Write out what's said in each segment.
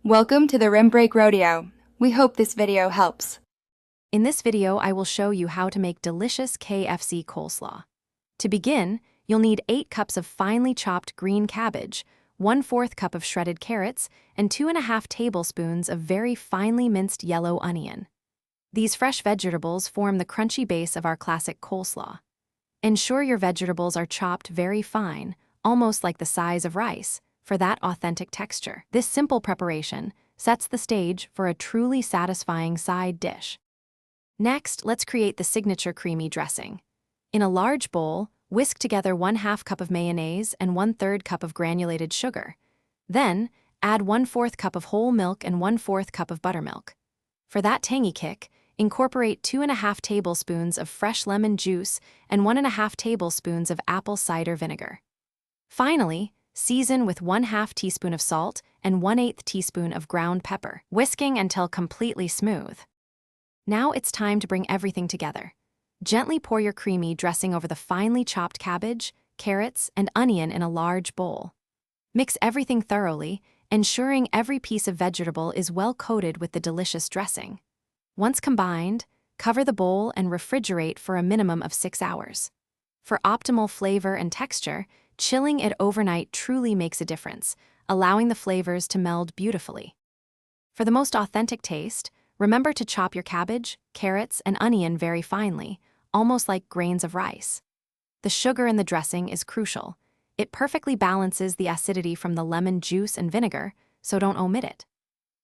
Welcome to the Rim Break Rodeo. We hope this video helps. In this video, I will show you how to make delicious KFC coleslaw. To begin, you'll need 8 cups of finely chopped green cabbage, 1/4 cup of shredded carrots, and 2½ tablespoons of very finely minced yellow onion. These fresh vegetables form the crunchy base of our classic coleslaw. Ensure your vegetables are chopped very fine, almost like the size of rice, for that authentic texture. This simple preparation sets the stage for a truly satisfying side dish. Next, let's create the signature creamy dressing. In a large bowl, whisk together 1/2 cup of mayonnaise and 1/3 cup of granulated sugar. Then, add 1/4 cup of whole milk and 1/4 cup of buttermilk. For that tangy kick, incorporate 2½ tablespoons of fresh lemon juice and 1½ tablespoons of apple cider vinegar. Finally, season with 1/2 teaspoon of salt and 1/8 teaspoon of ground pepper, whisking until completely smooth. Now it's time to bring everything together. Gently pour your creamy dressing over the finely chopped cabbage, carrots, and onion in a large bowl. Mix everything thoroughly, ensuring every piece of vegetable is well coated with the delicious dressing. Once combined, cover the bowl and refrigerate for a minimum of 6 hours. For optimal flavor and texture, chilling it overnight truly makes a difference, allowing the flavors to meld beautifully. For the most authentic taste, remember to chop your cabbage, carrots, and onion very finely, almost like grains of rice. The sugar in the dressing is crucial. It perfectly balances the acidity from the lemon juice and vinegar, so don't omit it.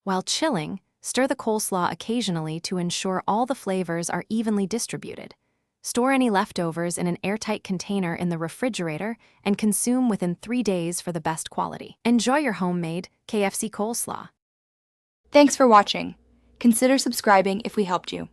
While chilling, stir the coleslaw occasionally to ensure all the flavors are evenly distributed. Store any leftovers in an airtight container in the refrigerator and consume within 3 days for the best quality. Enjoy your homemade KFC coleslaw. Thanks for watching. Consider subscribing if we helped you.